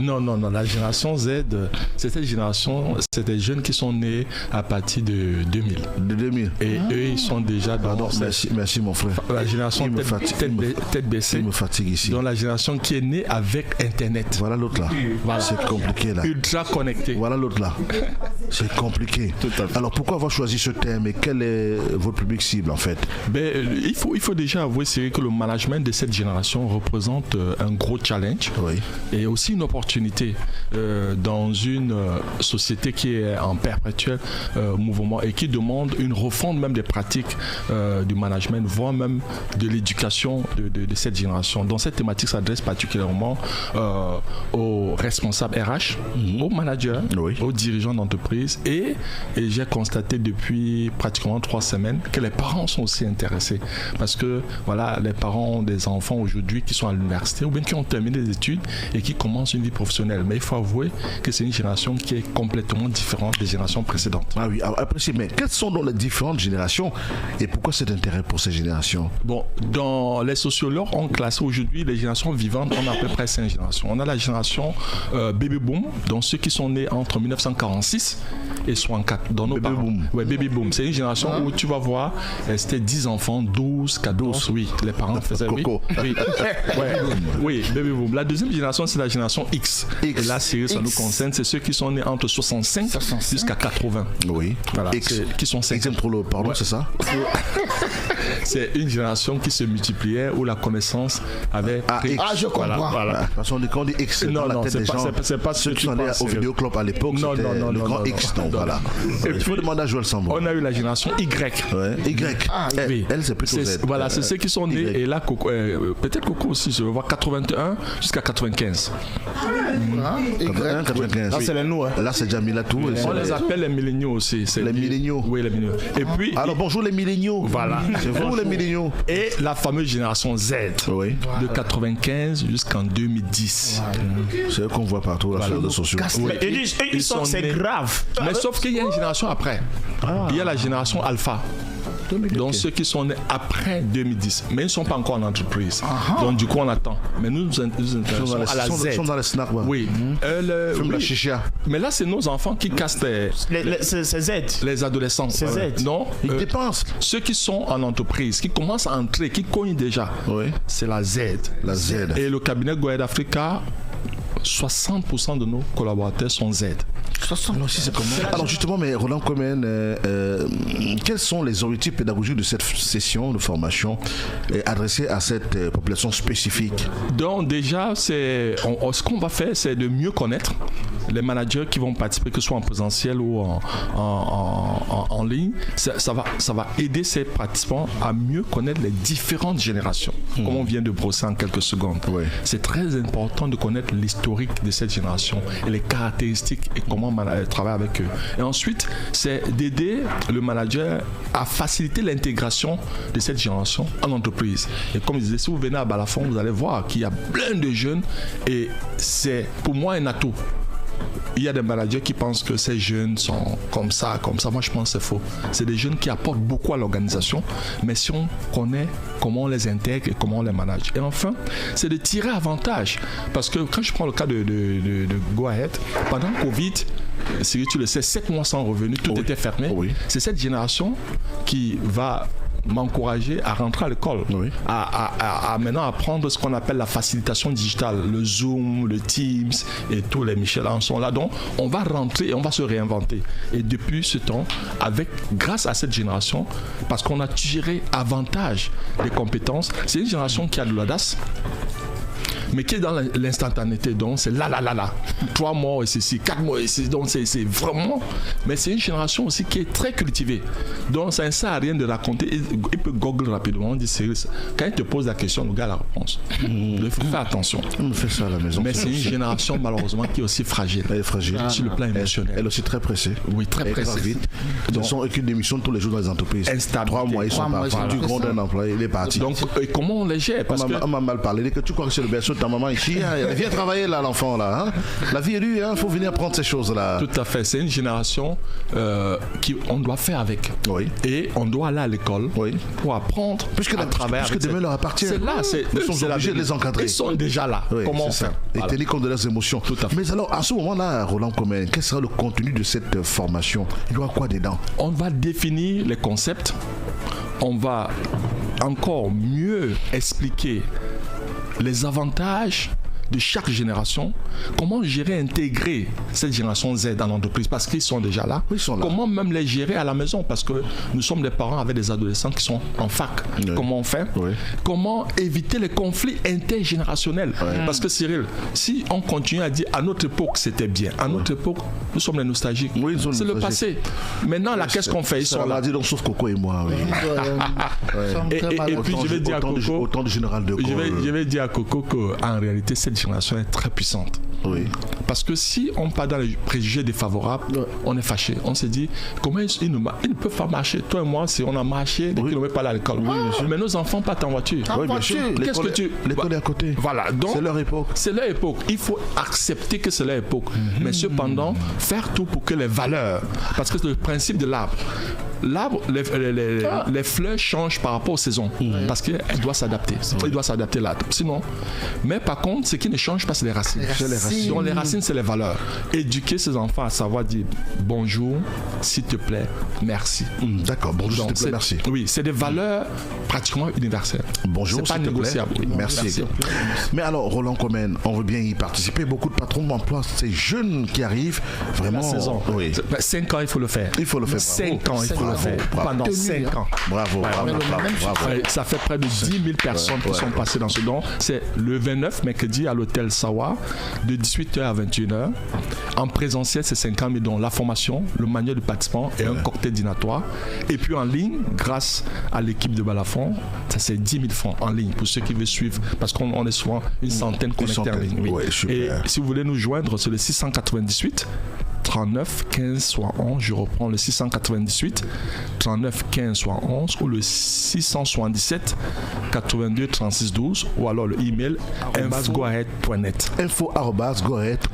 Non. La génération Z, c'est cette génération, c'est des jeunes qui sont nés à partir de 2000. De 2000. Et eux, ils sont déjà dans... Merci mon frère. La génération tête baissée. Il me fatigue ici. Dans la génération qui est née avec Internet. Voilà l'autre là. Voilà. C'est compliqué là. Ultra connecté. Voilà l'autre là. C'est compliqué. Alors pourquoi avoir choisi ce thème et quel est votre public cible en fait? Il faut déjà avouer que le management de cette génération représente un gros challenge et aussi une opportunité dans une société qui est en perpétuel mouvement et qui demande une refonte même des pratiques du management, voire même de l'éducation de cette génération. Donc cette thématique s'adresse particulièrement aux responsables RH, aux managers, aux dirigeants d'entreprise et j'ai constaté depuis pratiquement 3 semaines que les parents sont aussi intéressés parce que voilà, les parents ont des enfants aujourd'hui qui sont à l'université ou bien qui ont terminé des études et qui commencent une vie professionnelle. Mais il faut avouer que c'est une génération qui est complètement différente des générations précédentes. Ah oui, apprécié. Mais quelles sont donc les différentes générations et pourquoi cet intérêt pour ces générations? Bon, dans les sociologues, on classe aujourd'hui les générations vivantes, on a à peu près 5 générations. On a la génération baby boom, donc ceux qui sont nés entre 1946 et 64. Dans nos baby parents. boom. Ouais, baby boom. C'est une génération où tu vas voir, c'était 10 enfants, 12, 14, oui, les parents faisaient oui, baby boom. La deuxième génération, c'est la génération X. Et là, ça nous concerne, c'est ceux qui sont nés entre 65 jusqu'à 80. Oui. Voilà, X. Qui sont 5. Exemple pour le pardon, c'est ça? C'est une génération qui se multipliait où la connaissance avait pris. Je comprends. Voilà. Parce qu'on dit X, c'est dans la tête des gens. C'est pas ceux qui sont allés au vidéoclub à l'époque, c'était le grand X. Donc voilà. Il faut demander à Joël Sambo. On a eu la génération Y. Y. Elle, c'est plutôt Z. Voilà, c'est ceux qui sont nés. Et là, peut-être Coco aussi, je vais voir 81 jusqu'à 95. 95. Là, c'est les nous. Là, c'est Jamila tout. On les appelle les milléniaux aussi. Les milléniaux. Oui, les milléniaux. Et puis. Alors, bonjour les milléniaux. Voilà. C'est vous les milléniaux. Et la fameuse génération Z. De 95 jusqu'en 2010. C'est eux qu'on voit partout sur les réseaux sociaux. Ils sont, c'est grave. Mais sauf qu'il y a une génération après. Il y a la génération Alpha. Donc ceux qui sont nés après 2010, mais ils ne sont pas encore en entreprise. Donc du coup on attend. Mais nous intéressons à la Z. Ils sont dans les snacks. Oui. La chicha. Mais là c'est nos enfants qui cassent c'est Z. Les adolescents. C'est Z. Non. Ils dépensent. Ceux qui sont en entreprise, qui commencent à entrer, qui cognent déjà. C'est la Z. La Z. Et le cabinet Goed Africa, 60% de nos collaborateurs sont Z. Alors justement, mais Roland Comen, quels sont les objectifs pédagogiques de cette session de formation adressée à cette population spécifique? Donc déjà, ce qu'on va faire, c'est de mieux connaître les managers qui vont participer, que ce soit en présentiel ou en ligne. Ça va aider ces participants à mieux connaître les différentes générations, comme on vient de brosser en quelques secondes. C'est très important de connaître l'historique de cette génération et les caractéristiques et comment travailler avec eux. Et ensuite, c'est d'aider le manager à faciliter l'intégration de cette génération en entreprise. Et comme je disais, si vous venez à Balafon, vous allez voir qu'il y a plein de jeunes et c'est pour moi un atout. Il y a des managers qui pensent que ces jeunes sont comme ça. Moi, je pense que c'est faux. C'est des jeunes qui apportent beaucoup à l'organisation, mais si on connaît comment on les intègre et comment on les manage. Et enfin, c'est de tirer avantage. Parce que quand je prends le cas de Go Ahead, pendant Covid, si tu le sais, 7 mois sans revenu, tout était fermé. C'est cette génération qui va m'encourager à rentrer à l'école, à maintenant apprendre ce qu'on appelle la facilitation digitale, le Zoom, le Teams et tous les Michelin sont là. Donc on va rentrer et on va se réinventer. Et depuis ce temps, grâce à cette génération, parce qu'on a tiré avantage des compétences, c'est une génération qui a de l'audace, mais qui est dans l'instantanéité. Donc c'est là. 3 mois et ceci, 4 mois et ceci. Donc c'est vraiment. Mais c'est une génération aussi qui est très cultivée. Donc ça ne sert à rien de raconter. Il peut google rapidement. On dit sérieux. Quand il te pose la question, le gars a la réponse. Il faut faire attention. On fait ça à la maison. Mais c'est une génération malheureusement qui est aussi fragile. Elle est fragile. Sur le plan émotionnel. Elle est aussi très pressée. Oui, très pressée. Vite. Donc, sont aucune démission tous les jours dans les entreprises. Instable. 3 mois, ils sont partis. Du grand d'un employé, il est parti. Donc comment on les gère? On m'a mal parlé. Que tu crois que c'est le berceau ta maman ici, elle vient travailler là, l'enfant là. Hein. La vie est dure, il faut venir prendre ces choses-là. Tout à fait. C'est une génération qu'on doit faire avec. Oui. Et on doit aller à l'école pour apprendre à travailler avec. Puisque demain leur appartient. C'est là, nous sommes obligés de les encadrer. Ils sont déjà là. Oui, comment on fait? Et tenir compte de leurs émotions. Tout à fait. Mais alors, à ce moment-là, Roland Comène, quel sera le contenu de cette formation? Il y aura quoi dedans? On va définir les concepts. On va encore mieux expliquer les avantages de chaque génération, comment gérer, intégrer cette génération Z dans l'entreprise parce qu'ils sont déjà là. Ils sont là. Comment même les gérer à la maison parce que nous sommes des parents avec des adolescents qui sont en fac. Comment on fait? Comment éviter les conflits intergénérationnels? Parce que Cyril, si on continue à dire à notre époque c'était bien, à notre époque nous sommes les nostalgiques. C'est le passé. Maintenant là, qu'est-ce qu'on fait? Ils sont là. Dit donc sauf Coco et moi. Et puis je vais dire à Coco, autant de général de Gaulle. Je vais dire à Coco qu'en réalité cette génération est très puissante. Parce que si on part dans les préjugés défavorables, on est fâché. On se dit, comment ils ne peuvent pas marcher? Toi et moi, si on a marché, des kilomètres pas à l'école. Mais nos enfants partent en voiture. Qu'est-ce que tu... L'école est à côté. Voilà. Donc, c'est leur époque. C'est leur époque. Il faut accepter que c'est leur époque. Mais cependant, faire tout pour que les valeurs... Parce que c'est le principe de l'arbre. L'arbre, les fleurs changent par rapport aux saisons parce qu'elle doit s'adapter. Il doit s'adapter là. Sinon, mais par contre, ce qui ne change pas, c'est les racines. Donc les racines, c'est les valeurs. Éduquer ses enfants à savoir dire bonjour, s'il te plaît, merci. D'accord, bonjour, s'il te plaît, merci. Oui, c'est des valeurs pratiquement universelles. Bonjour, c'est pas négociable. Merci. Mais alors, Roland Comène, on veut bien y participer. Beaucoup de patrons emploient ces jeunes qui arrivent vraiment. La saison. 5 ans, il faut le faire. Il faut le faire. 5 ans, il faut le faire. Pendant 5 ans. Bravo. Ça fait près de 10 000 personnes qui sont passées dans ce don. C'est le 29, mercredi, à l'hôtel Sawa, de 18h à 21h. En présentiel, c'est 50 000 dons. La formation, le manuel de participant et un cocktail dînatoire. Et puis en ligne, grâce à l'équipe de Balafon, ça c'est 10 000 francs en ligne pour ceux qui veulent suivre. Parce qu'on est souvent une centaine connectés en ligne. Et si vous voulez nous joindre, c'est le 698 39 15 71, je reprends le 698 39 15 71 ou le 677 82 36 12 ou alors le email info@goahead.net. info@goahead.net.